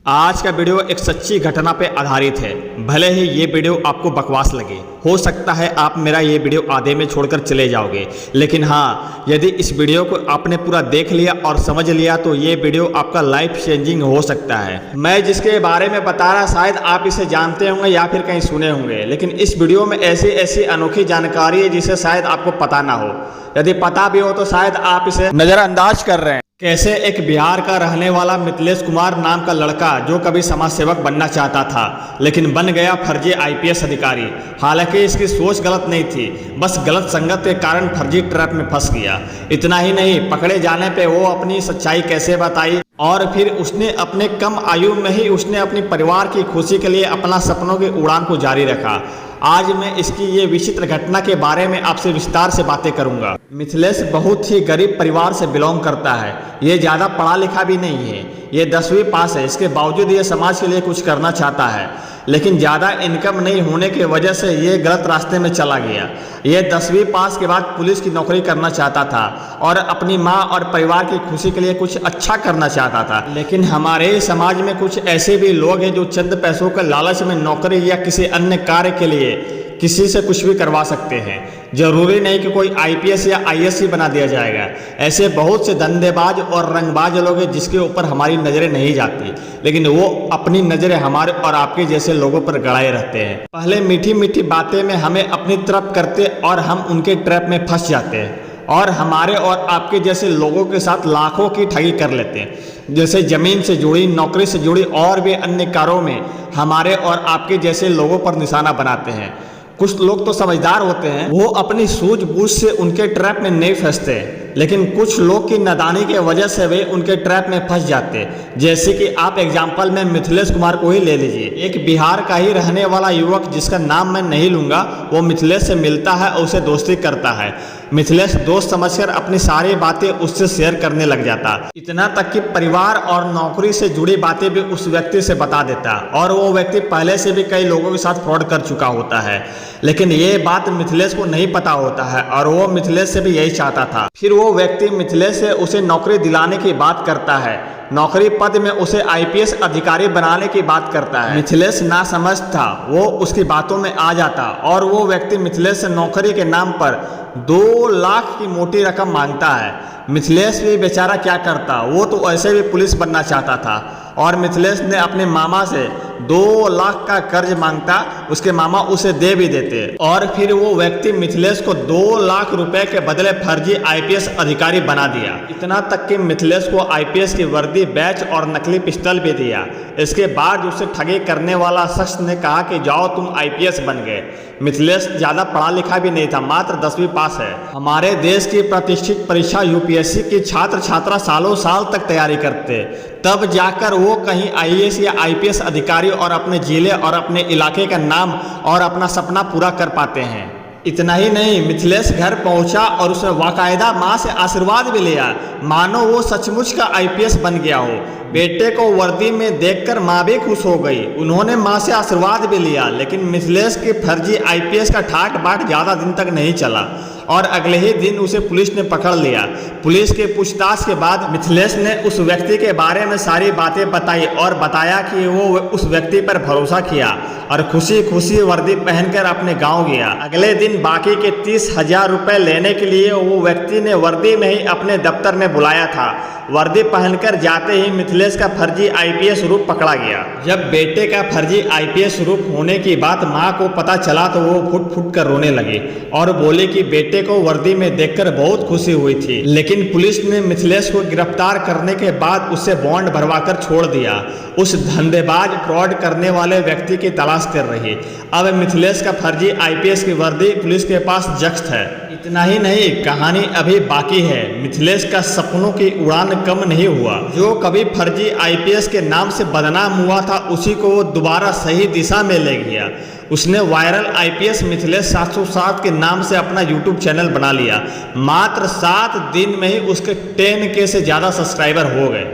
आज का वीडियो एक सच्ची घटना पे आधारित है। भले ही ये वीडियो आपको बकवास लगे, हो सकता है आप मेरा ये वीडियो आधे में छोड़कर चले जाओगे, लेकिन हाँ, यदि इस वीडियो को आपने पूरा देख लिया और समझ लिया तो ये वीडियो आपका लाइफ चेंजिंग हो सकता है। मैं जिसके बारे में बता रहा शायद आप इसे जानते होंगे या फिर कहीं सुने होंगे, लेकिन इस वीडियो में ऐसी ऐसी अनोखी जानकारी है जिसे शायद आपको पता ना हो। यदि पता भी हो तो शायद आप इसे नजरअंदाज कर रहे हैं। कैसे एक बिहार का रहने वाला मिथिलेश कुमार नाम का लड़का जो कभी समाज सेवक बनना चाहता था लेकिन बन गया फर्जी आईपीएस अधिकारी। हालांकि इसकी सोच गलत नहीं थी, बस गलत संगत के कारण फर्जी ट्रैप में फंस गया। इतना ही नहीं, पकड़े जाने पे वो अपनी सच्चाई कैसे बताई और फिर उसने अपने कम आयु में ही उसने अपनी परिवार की खुशी के लिए अपना सपनों की उड़ान को जारी रखा। आज मैं इसकी ये विचित्र घटना के बारे में आपसे विस्तार से बातें करूंगा। मिथिलेश बहुत ही गरीब परिवार से बिलोंग करता है। ये ज़्यादा पढ़ा लिखा भी नहीं है, ये 10वीं पास है। इसके बावजूद ये समाज के लिए कुछ करना चाहता है, लेकिन ज़्यादा इनकम नहीं होने की वजह से ये गलत रास्ते में चला गया। ये 10वीं पास के बाद पुलिस की नौकरी करना चाहता था और अपनी माँ और परिवार की खुशी के लिए कुछ अच्छा करना चाहता था। लेकिन हमारे समाज में कुछ ऐसे भी लोग हैं जो चंद पैसों के लालच में नौकरी या किसी अन्य कार्य के लिए किसी से कुछ भी करवा सकते हैं। जरूरी नहीं कि कोई आईपीएस या आईएएस ही बना दिया जाएगा। ऐसे बहुत से धंधेबाज और रंगबाज लोग हैं जिसके ऊपर हमारी नज़रें नहीं जाती, लेकिन वो अपनी नज़रें हमारे और आपके जैसे लोगों पर गड़ाए रहते हैं। पहले मीठी मीठी बातें में हमें अपनी तरफ करते और हम उनके ट्रैप में फंस जाते हैं और हमारे और आपके जैसे लोगों के साथ लाखों की ठगी कर लेते हैं। जैसे ज़मीन से जुड़ी, नौकरी से जुड़ी और भी अन्य कारों में हमारे और आपके जैसे लोगों पर निशाना बनाते हैं। कुछ लोग तो समझदार होते हैं, वो अपनी सूझबूझ से उनके ट्रैप में नहीं फंसते, लेकिन कुछ लोग की नादानी के वजह से वे उनके ट्रैप में फंस जाते। जैसे कि आप एग्जाम्पल में मिथिलेश कुमार को ही ले लीजिए। एक बिहार का ही रहने वाला युवक जिसका नाम मैं नहीं लूंगा, वो मिथिलेश से मिलता है और उसे दोस्ती करता है। मिथिलेश दोस्त समझकर अपनी सारी बातें उससे शेयर करने लग जाता, इतना तक कि परिवार और नौकरी से जुड़ी बातें भी उस व्यक्ति से बता देता, और वो व्यक्ति पहले से भी कई लोगों के साथ फ्रॉड कर चुका होता है। लेकिन ये बात मिथिलेश को नहीं पता होता है और वो मिथिलेश से भी यही चाहता था। फिर वो व्यक्ति मिथिलेश से उसे नौकरी दिलाने की बात करता है, नौकरी पद में उसे आईपीएस अधिकारी बनाने की बात करता है। मिथिलेश ना समझ था, वो उसकी बातों में आ जाता और वो व्यक्ति मिथिलेश से नौकरी के नाम पर 2 लाख की मोटी रकम मांगता है। मिथिलेश भी बेचारा क्या करता, वो तो ऐसे भी पुलिस बनना चाहता था और मिथिलेश ने अपने मामा से 2 लाख का कर्ज मांगता, उसके मामा उसे दे भी देते और फिर वो व्यक्ति मिथिलेश को 2 लाख रुपए के बदले फर्जी आईपीएस अधिकारी बना दिया। इतना तक कि मिथिलेश को आईपीएस की वर्दी, बैच और नकली पिस्टल भी दिया। इसके बाद उसे ठगी करने वाला शख्स ने कहा कि जाओ तुम आईपीएस बन गए। मिथिलेश ज़्यादा पढ़ा लिखा भी नहीं था, मात्र 10वीं पास है। हमारे देश की प्रतिष्ठित परीक्षा यूपीएससी की छात्र छात्रा सालों साल तक तैयारी करते, तब जाकर वो कहीं आईएएस या आईपीएस अधिकारी और अपने जिले और अपने इलाके का नाम और अपना सपना पूरा कर पाते हैं। इतना ही नहीं, मिथिलेश घर पहुंचा और उसने बाकायदा माँ से आशीर्वाद भी लिया, मानो वो सचमुच का आईपीएस बन गया हो। बेटे को वर्दी में देखकर माँ भी खुश हो गई, उन्होंने माँ से आशीर्वाद भी लिया। लेकिन मिथिलेश की फर्जी आईपीएस का ठाट बाट ज़्यादा दिन तक नहीं चला और अगले ही दिन उसे पुलिस ने पकड़ लिया। पुलिस के पूछताछ के बाद मिथिलेश ने उस व्यक्ति के बारे में सारी बातें बताई और बताया कि वो उस व्यक्ति पर भरोसा किया और खुशी खुशी वर्दी पहनकर अपने गांव गया। अगले दिन बाकी के 30,000 रुपये लेने के लिए वो व्यक्ति ने वर्दी में ही अपने दफ्तर में बुलाया था। वर्दी पहनकर जाते ही मिथिलेश का फर्जी आईपीएस रूप पकड़ा गया। जब बेटे का फर्जी आईपीएस रूप होने की बात माँ को पता चला तो वो फुट फुट कर रोने लगी और बोले कि बेटे को वर्दी में देखकर बहुत खुशी हुई थी। लेकिन पुलिस ने मिथिलेश को गिरफ्तार करने के बाद उसे बॉन्ड भरवाकर छोड़ दिया। उस धंधेबाज फ्रॉड करने वाले व्यक्ति की तलाश कर रही। अब मिथिलेश का फर्जी आईपीएस की वर्दी पुलिस के पास जब्त है। इतना ही नहीं, कहानी अभी बाकी है। मिथिलेश का सपनों की उड़ान कम नहीं हुआ। जो कभी फर्जी आईपीएस के नाम से बदनाम हुआ था, उसी को वो दोबारा सही दिशा में ले गया। उसने वायरल आईपीएस मिथिलेश 707 के नाम से अपना यूट्यूब चैनल बना लिया। मात्र 7 दिन में ही उसके 10K से ज़्यादा सब्सक्राइबर हो गए।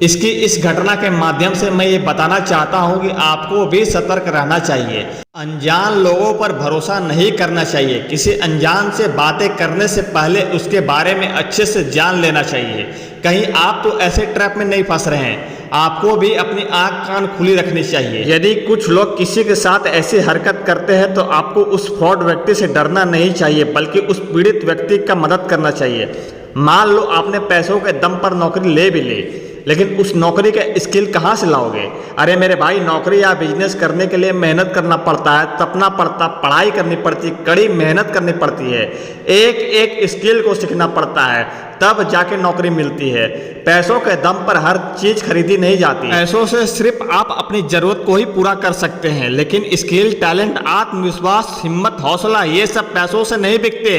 इसकी इस घटना के माध्यम से मैं ये बताना चाहता हूँ कि आपको भी सतर्क रहना चाहिए। अनजान लोगों पर भरोसा नहीं करना चाहिए। किसी अनजान से बातें करने से पहले उसके बारे में अच्छे से जान लेना चाहिए। कहीं आप तो ऐसे ट्रैप में नहीं फंस रहे हैं। आपको भी अपनी आंख कान खुली रखनी चाहिए। यदि कुछ लोग किसी के साथ ऐसी हरकत करते हैं तो आपको उस फ्रॉड व्यक्ति से डरना नहीं चाहिए, बल्कि उस पीड़ित व्यक्ति का मदद करना चाहिए। मान लो आपने पैसों के दम पर नौकरी ले भी ली, लेकिन उस नौकरी का स्किल कहाँ से लाओगे? अरे मेरे भाई, नौकरी या बिजनेस करने के लिए मेहनत करना पड़ता है, तपना पड़ता, पढ़ाई करनी पड़ती है, कड़ी मेहनत करनी पड़ती है, एक एक स्किल को सीखना पड़ता है, तब जाके नौकरी मिलती है। पैसों के दम पर हर चीज खरीदी नहीं जाती। पैसों से सिर्फ आप अपनी जरूरत को ही पूरा कर सकते हैं, लेकिन स्किल, टैलेंट, आत्मविश्वास, हिम्मत, हौसला, ये सब पैसों से नहीं बिकते।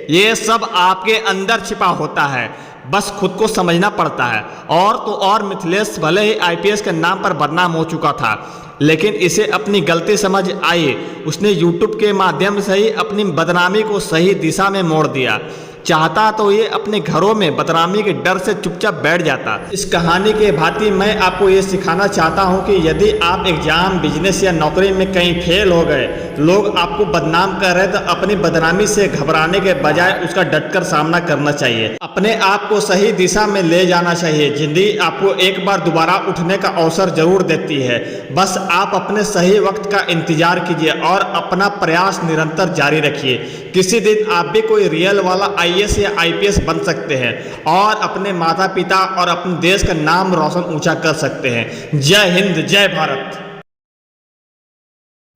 ये सब आपके अंदर छिपा होता है, बस खुद को समझना पड़ता है। और तो और मिथिलेश भले ही आईपीएस के नाम पर बदनाम हो चुका था, लेकिन इसे अपनी गलती समझ आई। उसने यूट्यूब के माध्यम से ही अपनी बदनामी को सही दिशा में मोड़ दिया। चाहता तो ये अपने घरों में बदनामी के डर से चुपचाप बैठ जाता। इस कहानी के भांति मैं आपको ये सिखाना चाहता हूँ कि यदि आप एग्जाम, बिजनेस या नौकरी में कहीं फेल हो गए, लोग आपको बदनाम कर रहे, तो अपनी बदनामी से घबराने के बजाय उसका डटकर सामना करना चाहिए। अपने आप को सही दिशा में ले जाना चाहिए। जिंदगी आपको एक बार दोबारा उठने का अवसर जरूर देती है, बस आप अपने सही वक्त का इंतजार कीजिए और अपना प्रयास निरंतर जारी रखिए। किसी दिन आप भी कोई रियल वाला आईएएस या आईपीएस बन सकते हैं और अपने माता पिता और अपने देश का नाम रोशन ऊंचा कर सकते हैं। जय हिंद, जय भारत।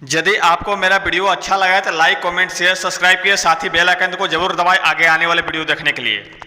यदि आपको मेरा वीडियो अच्छा लगा है तो लाइक, कमेंट, शेयर, सब्सक्राइब किए, साथ ही बेल आइकन को जरूर दबाएं आगे आने वाले वीडियो देखने के लिए।